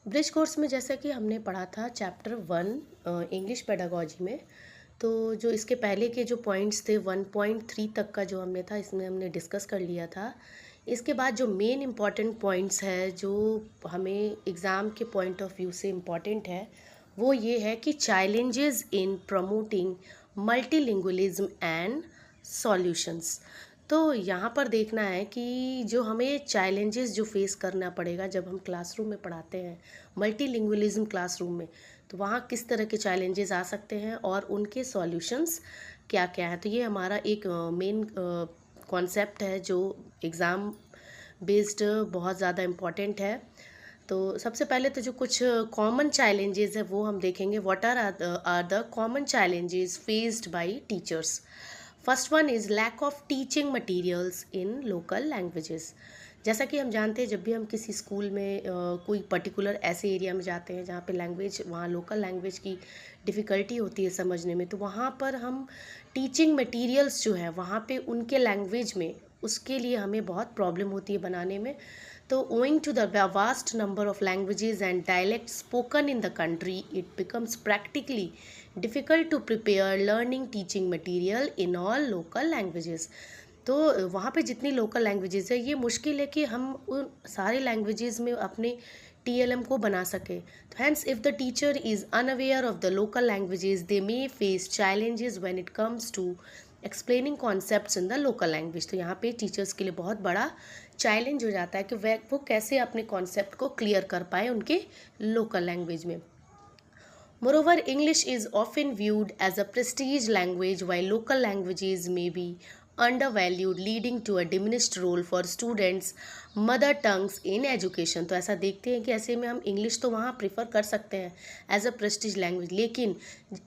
Bridge course में जैसा कि हमने पढ़ा था चैप्टर 1 इंग्लिश पेडागोजी में। तो जो इसके पहले के जो पॉइंट्स थे 1.3 तक का जो हमने था इसमें हमने डिस्कस कर लिया था। इसके बाद जो मेन इम्पॉर्टेंट पॉइंट्स है जो हमें एग्ज़ाम के पॉइंट ऑफ व्यू से इम्पॉर्टेंट है, वो ये है कि challenges in promoting multilingualism and solutions. तो यहाँ पर देखना है कि जो हमें चैलेंजेस जो फेस करना पड़ेगा जब हम क्लासरूम में पढ़ाते हैं, मल्टीलिंगुअलिज्म क्लासरूम में, तो वहाँ किस तरह के चैलेंजेस आ सकते हैं और उनके सॉल्यूशंस क्या क्या है। तो ये हमारा एक मेन कॉन्सेप्ट है जो एग्ज़ाम बेस्ड बहुत ज़्यादा इम्पॉर्टेंट है। तो सबसे पहले तो जो कुछ कॉमन चैलेंजेस है वो हम देखेंगे। What are the common challenges faced by teachers. First one is lack of teaching materials in local languages. जैसा कि हम जानते हैं जब भी हम किसी स्कूल में कोई पर्टिकुलर ऐसे एरिया में जाते हैं जहाँ पे लैंग्वेज, वहाँ लोकल लैंग्वेज की डिफ़िकल्टी होती है समझने में, तो वहाँ पर हम टीचिंग मटेरियल्स जो है वहाँ पे उनके लैंग्वेज में, उसके लिए हमें बहुत प्रॉब्लम होती है बनाने में। तो owing to the vast number of languages and dialects spoken in the country, it becomes practically difficult to prepare learning teaching material in all local languages. तो वहाँ पे जितनी लोकल लैंग्वेजेस है ये मुश्किल है कि हम उन सारे लैंग्वेजेस में अपने TLM को बना सके। तो hence if the teacher is unaware of the local languages, they may face challenges when it comes to explaining concepts in the local language. तो यहाँ पे टीचर्स के लिए बहुत बड़ा चैलेंज हो जाता है कि वो कैसे अपने कॉन्सेप्ट को क्लियर कर पाए उनके लोकल लैंग्वेज में। Moreover, English is often viewed as a prestige language while local languages may be undervalued, leading to a diminished role for students mother tongues in education. तो ऐसा देखते हैं कि ऐसे में हम इंग्लिश तो वहाँ प्रेफर कर सकते हैं एज अ प्रेस्टीज लैंग्वेज, लेकिन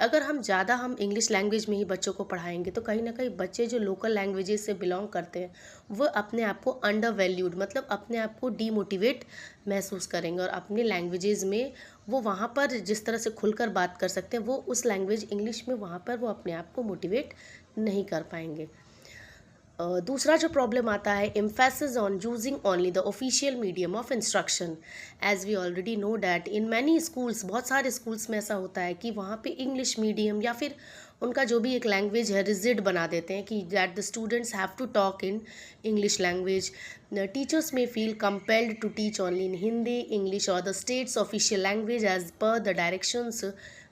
अगर हम इंग्लिश लैंग्वेज में ही बच्चों को पढ़ाएंगे तो कहीं ना कहीं बच्चे जो लोकल लैंग्वेजेस से बिलोंग करते हैं वो अपने आप को अंडर वैल्यूड, मतलब अपने आप को डीमोटिवेट महसूस करेंगे और अपने लैंग्वेजेस में वो वहाँ पर जिस तरह से खुलकर बात कर सकते हैं वो उस लैंग्वेज इंग्लिश में वहाँ पर वो अपने आप को मोटिवेट नहीं कर पाएंगे। दूसरा जो प्रॉब्लम आता है, emphasis on using only the official medium of instruction. As we already know that in many schools, बहुत सारे स्कूल्स में ऐसा होता है कि वहाँ पे इंग्लिश मीडियम या फिर उनका जो भी एक लैंग्वेज है रिजिड बना देते हैं कि that the students have to talk in English language. Teachers may feel compelled to teach only in Hindi, English और the state's official language as per the directions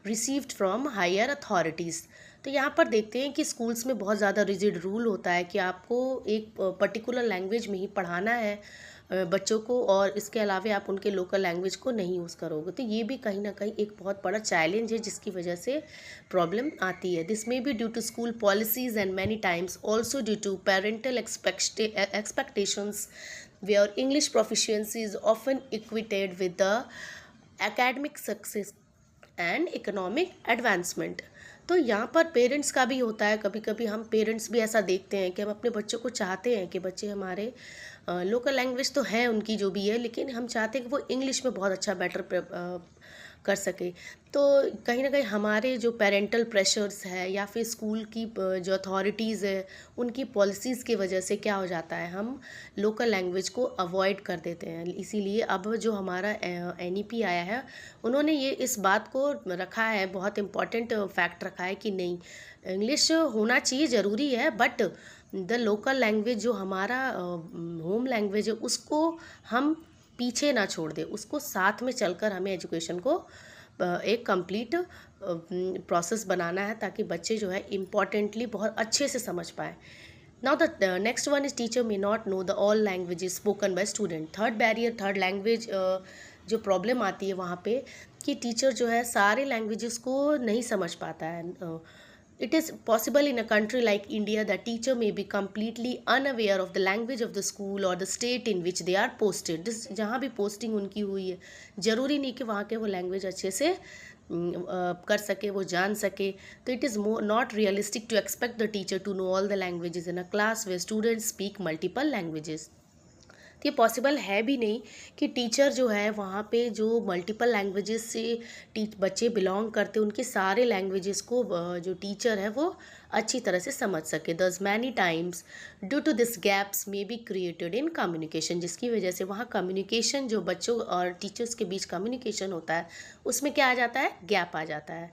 received from higher authorities. तो यहाँ पर देखते हैं कि स्कूल्स में बहुत ज़्यादा रिजिड रूल होता है कि आपको एक पर्टिकुलर लैंग्वेज में ही पढ़ाना है बच्चों को, और इसके अलावा आप उनके लोकल लैंग्वेज को नहीं यूज़ करोगे। तो ये भी कहीं ना कहीं एक बहुत बड़ा चैलेंज है जिसकी वजह से प्रॉब्लम आती है। This may be due to school policies and many times also due to parental expectations where English proficiency is often equated with the academic success and economic advancement. तो यहाँ पर पेरेंट्स का भी होता है, कभी कभी हम पेरेंट्स भी ऐसा देखते हैं कि हम अपने बच्चों को चाहते हैं कि बच्चे हमारे लोकल लैंग्वेज तो है उनकी जो भी है, लेकिन हम चाहते हैं कि वो इंग्लिश में बहुत अच्छा बेटर कर सके। तो कहीं ना कहीं हमारे जो पेरेंटल प्रेशर्स है या फिर स्कूल की जो अथॉरिटीज़ है उनकी पॉलिसीज़ की वजह से क्या हो जाता है, हम लोकल लैंग्वेज को अवॉइड कर देते हैं। इसीलिए अब जो हमारा NEP आया है उन्होंने ये इस बात को रखा है, बहुत इम्पॉर्टेंट फैक्ट रखा है कि नहीं, इंग्लिश होना चाहिए, ज़रूरी है, बट द लोकल लैंग्वेज जो हमारा होम लैंग्वेज है उसको हम पीछे ना छोड़ दें, उसको साथ में चलकर हमें एजुकेशन को एक कंप्लीट प्रोसेस बनाना है ताकि बच्चे जो है इम्पॉर्टेंटली बहुत अच्छे से समझ पाए। Now the next one is teacher may not know the all languages spoken by student. Third barrier, third language जो प्रॉब्लम आती है वहाँ पे कि टीचर जो है सारे लैंग्वेजेस को नहीं समझ पाता है। It is possible in a country like India that teacher may be completely unaware of the language of the school or the state in which they are posted. जहाँ भी पोस्टिंग उनकी हुई है ज़रूरी नहीं कि वहाँ के वो लैंग्वेज अच्छे से कर सके, वो जान सके। तो it is not realistic to expect the teacher to know all the languages in a class where students speak multiple languages. तो ये पॉसिबल है भी नहीं कि टीचर जो है वहाँ पे जो मल्टीपल लैंग्वेजेस से बच्चे बिलोंग करते हैं उनके सारे लैंग्वेजेस को जो टीचर है वो अच्छी तरह से समझ सके। Thus many times due to this gaps may be created in communication, जिसकी वजह से वहाँ कम्युनिकेशन जो बच्चों और टीचर्स के बीच कम्युनिकेशन होता है उसमें क्या आ जाता है, गैप आ जाता है।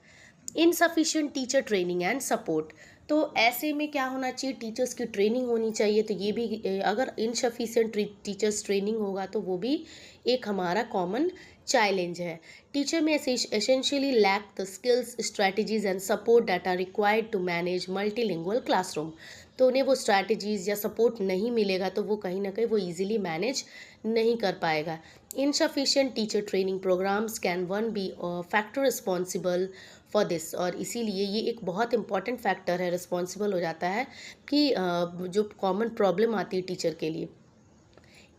Insufficient teacher training and support, तो ऐसे में क्या होना चाहिए, टीचर्स की ट्रेनिंग होनी चाहिए। तो ये भी अगर इनसफिशिएंट टीचर्स ट्रेनिंग होगा तो वो भी एक हमारा कॉमन चैलेंज है। Teacher may essentially lack the skills, strategies and support that are required to manage multilingual classroom, तो उन्हें वो स्ट्रैटेजीज या सपोर्ट नहीं मिलेगा तो वो कहीं ना कहीं वो ईजिली मैनेज नहीं कर पाएगा। Insufficient teacher training programs can one be factor responsible for this, और इसीलिए ये एक बहुत इंपॉर्टेंट फैक्टर है, रिस्पॉन्सिबल हो जाता है कि जो कॉमन प्रॉब्लम आती है टीचर के लिए।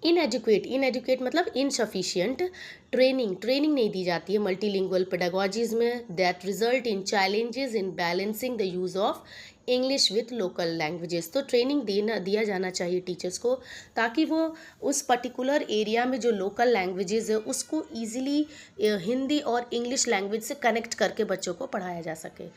इनएजुकेट मतलब इनसफिशिएंट ट्रेनिंग नहीं दी जाती है मल्टीलिंगुअल पेडागोजीज में, that result in challenges in balancing the use of English with local languages. तो ट्रेनिंग दिया जाना चाहिए टीचर्स को ताकि वो उस पर्टिकुलर एरिया में जो लोकल लैंग्वेजेस है उसको ईजिली हिंदी और इंग्लिश लैंग्वेज से कनेक्ट करके बच्चों को पढ़ाया जा सके।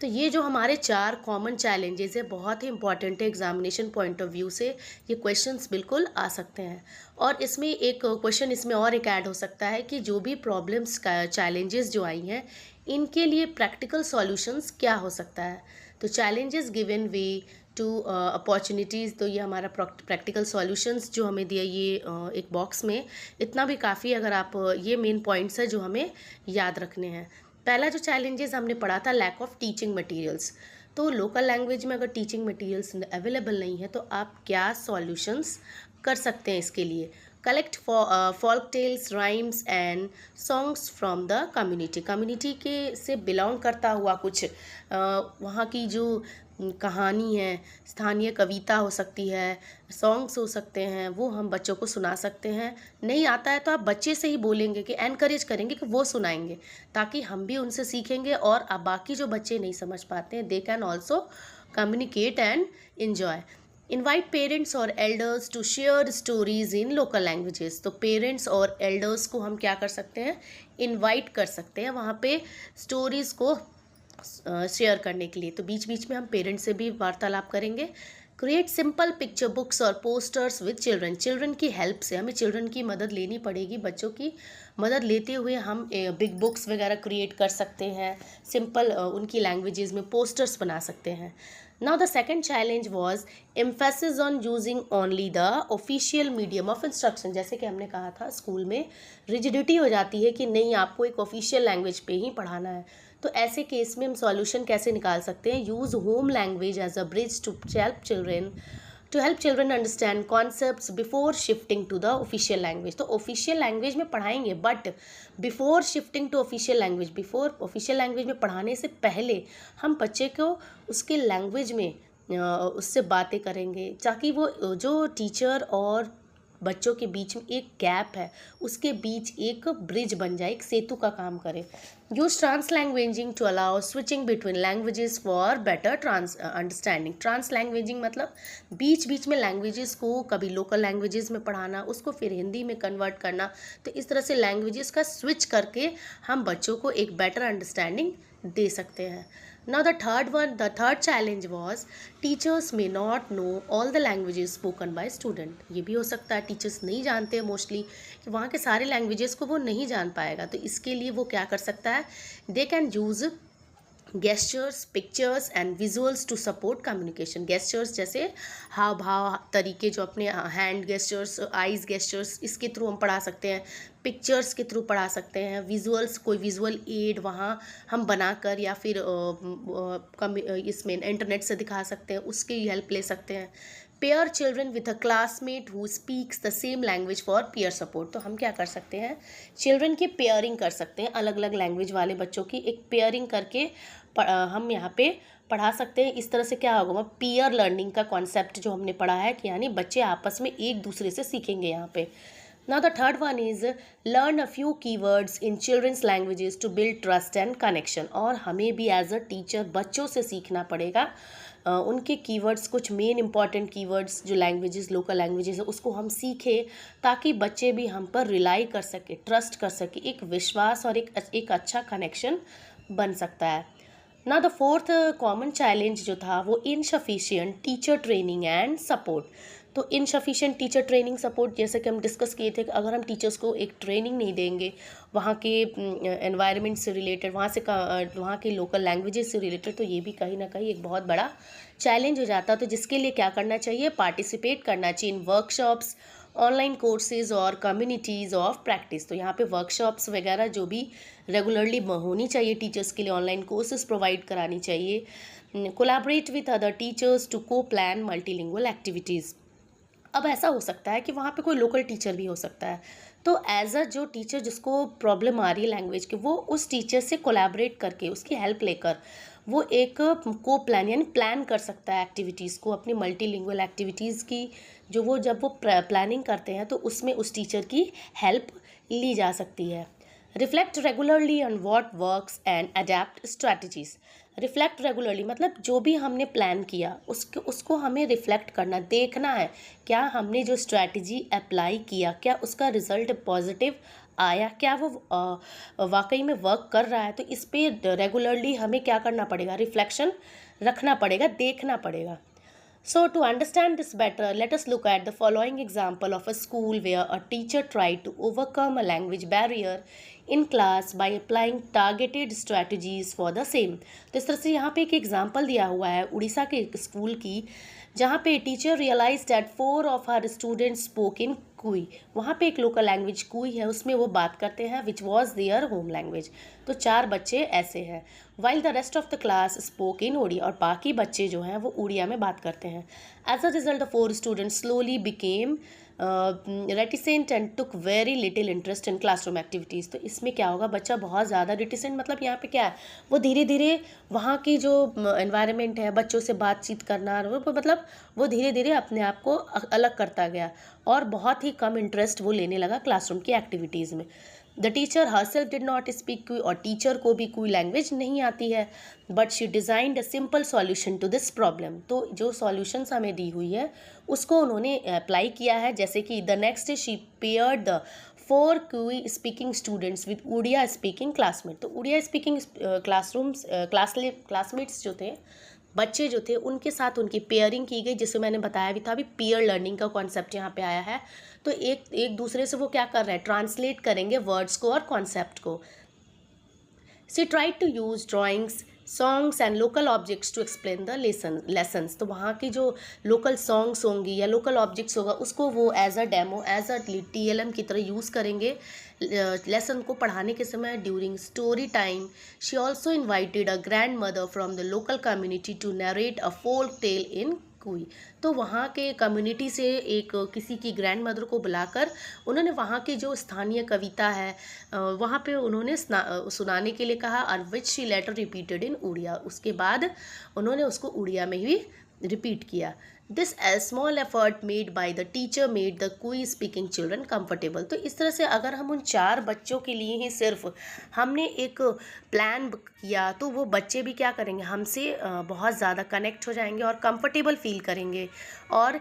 तो ये जो हमारे 4 कॉमन चैलेंजेस है बहुत ही इंपॉर्टेंट है, एग्जामिनेशन पॉइंट ऑफ व्यू से ये क्वेश्चंस बिल्कुल आ सकते हैं। और इसमें एक क्वेश्चन इसमें और एक ऐड हो सकता है कि जो भी प्रॉब्लम्स का चैलेंजेस जो आई हैं इनके लिए प्रैक्टिकल सॉल्यूशंस क्या हो सकता है। तो challenges given way to opportunities, तो ये हमारा प्रैक्टिकल सॉल्यूशंस जो हमें दिया ये एक बॉक्स में, इतना भी काफ़ी। अगर आप ये मेन पॉइंट्स है जो हमें याद रखने हैं। पहला जो चैलेंजेस हमने पढ़ा था लैक ऑफ टीचिंग मटेरियल्स, तो लोकल लैंग्वेज में अगर टीचिंग मटेरियल्स अवेलेबल नहीं है तो आप क्या सॉल्यूशंस कर सकते हैं इसके लिए। Collect folk tales, rhymes and songs from the community के से बिलोंग करता हुआ कुछ वहाँ की जो कहानी है, स्थानीय कविता हो सकती है, सॉन्ग्स हो सकते हैं, वो हम बच्चों को सुना सकते हैं। नहीं आता है तो आप बच्चे से ही बोलेंगे कि एनकरेज करेंगे कि वो सुनाएंगे, ताकि हम भी उनसे सीखेंगे और अब बाकी जो बच्चे नहीं समझ पाते हैं they can also communicate and enjoy. Invite parents और elders to share stories in local languages, तो पेरेंट्स और एल्डर्स को हम क्या कर सकते हैं, इनवाइट कर सकते हैं वहाँ पे स्टोरीज़ को शेयर करने के लिए। तो बीच बीच में हम पेरेंट्स से भी वार्तालाप करेंगे। क्रिएट सिंपल पिक्चर बुक्स और पोस्टर्स विद चिल्ड्रन की हेल्प से, हमें चिल्ड्रन की मदद लेनी पड़ेगी, बच्चों की मदद लेते हुए हम बिग बुक्स वगैरह क्रिएट कर सकते हैं, सिंपल उनकी लैंग्वेजेस में पोस्टर्स बना सकते हैं। Now the second challenge was emphasis on using only the official medium of instruction. जैसे कि हमने कहा था स्कूल में रिजिडिटी हो जाती है कि नहीं आपको एक ऑफिशियल लैंग्वेज पे ही पढ़ाना है, तो ऐसे केस में हम सॉल्यूशन कैसे निकाल सकते हैं। Use home language as a bridge to help children understand concepts before shifting to the official language. तो ऑफिशियल लैंग्वेज में पढ़ाएंगे but before shifting to official language में पढ़ाने से पहले हम बच्चे को उसके लैंग्वेज में उससे बातें करेंगे, ताकि वो जो टीचर और बच्चों के बीच में एक गैप है उसके बीच एक ब्रिज बन जाए, एक सेतु का काम करे। Use translanguaging to allow switching between languages for better understanding. Translanguaging मतलब बीच बीच में लैंग्वेजेस को कभी लोकल लैंग्वेजेस में पढ़ाना, उसको फिर हिंदी में कन्वर्ट करना, तो इस तरह से लैंग्वेजेस का स्विच करके हम बच्चों को एक बेटर अंडरस्टैंडिंग दे सकते हैं। Now the third challenge was teachers may not know all the languages spoken by student। ये भी हो सकता है टीचर्स नहीं जानते हैं मोस्टली कि वहाँ के सारे लैंग्वेजेस को वो नहीं जान पाएगा, तो इसके लिए वो क्या कर सकता है, they can use gestures, pictures and visuals to support communication. Gestures जैसे हाव भाव तरीके, जो अपने हैंड गेस्चर्स, आइज़ गेस्चर्स, इसके थ्रू हम पढ़ा सकते हैं, पिक्चर्स के थ्रू पढ़ा सकते हैं, विजुअल्स, कोई विजुअल एड वहाँ हम बनाकर या फिर इसमें इंटरनेट से दिखा सकते हैं, उसकी हेल्प ले सकते हैं। Pair children with a classmate who speaks the same language for pair support. तो हम क्या कर सकते हैं, चिल्ड्रन की पेयरिंग कर सकते हैं, अलग अलग लैंग्वेज वाले बच्चों की एक पेयरिंग करके हम यहाँ पे पढ़ा सकते हैं। इस तरह से क्या होगा, पीयर लर्निंग का कॉन्सेप्ट जो हमने पढ़ा है कि यानी बच्चे आपस में एक दूसरे से सीखेंगे यहाँ पे। Now the third one is learn a few keywords in children's languages to build trust and connection। और हमें भी एज अ टीचर बच्चों से सीखना पड़ेगा उनके कीवर्ड्स, कुछ मेन इंपॉर्टेंट कीवर्ड्स जो लैंग्वेजेस, लोकल लैंग्वेजेस है, उसको हम सीखें ताकि बच्चे भी हम पर रिलाई कर सके, ट्रस्ट कर सके, एक विश्वास और एक अच्छा कनेक्शन बन सकता है ना। द फोर्थ कॉमन चैलेंज जो था वो insufficient teacher training and support. तो इनसफिशिएंट टीचर ट्रेनिंग सपोर्ट, जैसे कि हम डिस्कस किए थे कि अगर हम टीचर्स को एक ट्रेनिंग नहीं देंगे वहाँ के एनवायरनमेंट से रिलेटेड, वहाँ के लोकल लैंग्वेजेस से रिलेटेड, तो ये भी कहीं ना कहीं एक बहुत बड़ा चैलेंज हो जाता है। तो जिसके लिए क्या करना चाहिए, पार्टिसिपेट करना चाहिए इन वर्कशॉप्स, ऑनलाइन कोर्सेज और कम्युनिटीज़ ऑफ प्रैक्टिस। तो यहाँ पे वर्कशॉप्स वगैरह जो भी रेगुलरली होनी चाहिए टीचर्स के लिए, ऑनलाइन कोर्सेज प्रोवाइड करानी चाहिए। Collaborate with other teachers to co plan multilingual activities. अब ऐसा हो सकता है कि वहाँ पे कोई लोकल टीचर भी हो सकता है, तो एज अ जो टीचर जिसको प्रॉब्लम आ रही है लैंग्वेज की, वो उस टीचर से कोलैबोरेट करके, उसकी हेल्प लेकर वो एक को प्लान यानी प्लान कर सकता है एक्टिविटीज़ को, अपनी मल्टीलिंगुअल एक्टिविटीज़ की जब वो प्लानिंग करते हैं तो उसमें उस टीचर की हेल्प ली जा सकती है। Reflect regularly on what works and adapt strategies. Reflect regularly मतलब जो भी हमने प्लान किया उसको हमें रिफ्लेक्ट करना, देखना है क्या हमने जो स्ट्रैटेजी अप्लाई किया, क्या उसका रिजल्ट पॉजिटिव आया, क्या वो वाकई में वर्क कर रहा है। तो इस पे रेगुलरली हमें क्या करना पड़ेगा, रिफ्लेक्शन रखना पड़ेगा, देखना पड़ेगा। So to understand this better, let us look at the following example of a school where a teacher tried to overcome a language barrier in class by applying targeted strategies for the same। तो इस तरह से यहाँ पे एक example दिया हुआ है उड़ीसा के एक स्कूल की, जहाँ पे teacher realize that 4 of her students spoke in कुई। वहाँ पे एक लोकल लैंग्वेज कुई है, उसमें वो बात करते हैं which was their home language. तो 4 बच्चे ऐसे हैं, while the rest of the class spoke in Odia, और बाकी बच्चे जो हैं वो उड़िया में बात करते हैं। As a result the 4 students slowly became reticent and took very little interest in classroom activities. तो इसमें क्या होगा, बच्चा बहुत ज़्यादा रिटिसेंट मतलब यहाँ पे क्या है, वो धीरे धीरे वहाँ की जो एनवायरनमेंट है, बच्चों से बातचीत करना, मतलब वो धीरे धीरे अपने आप को अलग करता गया और बहुत ही कम इंटरेस्ट वो लेने लगा क्लासरूम की एक्टिविटीज़ में। The teacher herself did not speak कोई, और टीचर को भी कोई लैंग्वेज नहीं आती है, but she designed a simple solution to this problem. तो जो सॉल्यूशंस हमें दी हुई है उसको उन्होंने अप्लाई किया है, जैसे कि the next she paired the 4 Kui speaking students with Odia speaking classmate. तो उड़िया स्पीकिंग क्लासमेट्स जो थे, बच्चे जो थे, उनके साथ उनकी पेयरिंग की गई, जिसे मैंने बताया भी था अभी, पेयर लर्निंग का कॉन्सेप्ट यहाँ पे आया है। तो एक दूसरे से वो क्या कर रहे हैं, ट्रांसलेट करेंगे वर्ड्स को और कॉन्सेप्ट को। She tried to use drawings, songs and local objects to explain the lessons. तो वहाँ की जो लोकल सॉन्ग्स होंगी या लोकल ऑब्जेक्ट्स होगा उसको वो as a demo, as a TLM की तरह यूज़ करेंगे लेसन को पढ़ाने के समय। During story time she also invited a grandmother from the local community to narrate a folk tale in Kui. तो वहाँ के कम्युनिटी से एक किसी की ग्रैंड मदर को बुलाकर उन्होंने वहाँ की जो स्थानीय कविता है वहाँ पे उन्होंने सुनाने के लिए कहा, और which she later repeated in Odia. उसके बाद उन्होंने उसको उड़िया में ही रिपीट किया। This small effort made by the teacher made the Kui speaking children comfortable. तो इस तरह से अगर हम उन 4 बच्चों के लिए ही सिर्फ हमने एक प्लान किया तो वो बच्चे भी क्या करेंगे, हमसे बहुत ज़्यादा कनेक्ट हो जाएंगे और कंफर्टेबल फील करेंगे, और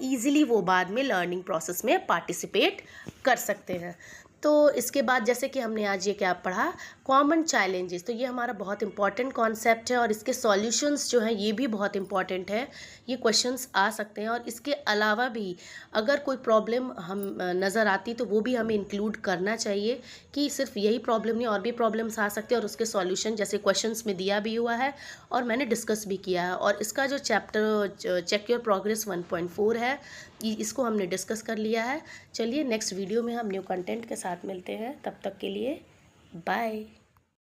ईज़िली वो बाद में लर्निंग प्रोसेस में पार्टिसिपेट कर सकते हैं। तो इसके बाद जैसे कि हमने आज ये क्या पढ़ा, कॉमन चैलेंजेस। तो ये हमारा बहुत इंपॉर्टेंट कॉन्सेप्ट है और इसके सॉल्यूशंस जो हैं ये भी बहुत इंपॉर्टेंट है, ये क्वेश्चंस आ सकते हैं। और इसके अलावा भी अगर कोई प्रॉब्लम हम नज़र आती तो वो भी हमें इंक्लूड करना चाहिए कि सिर्फ यही प्रॉब्लम नहीं, और भी प्रॉब्लम्स आ सकते हैं, और उसके सॉल्यूशन जैसे क्वेश्चंस में दिया भी हुआ है और मैंने डिस्कस भी किया है। और इसका जो चैप्टर चेक योर प्रोग्रेस 1.4 है, इसको हमने डिस्कस कर लिया है। चलिए नेक्स्ट वीडियो में हम न्यू कंटेंट के साथ मिलते हैं, तब तक के लिए बाय।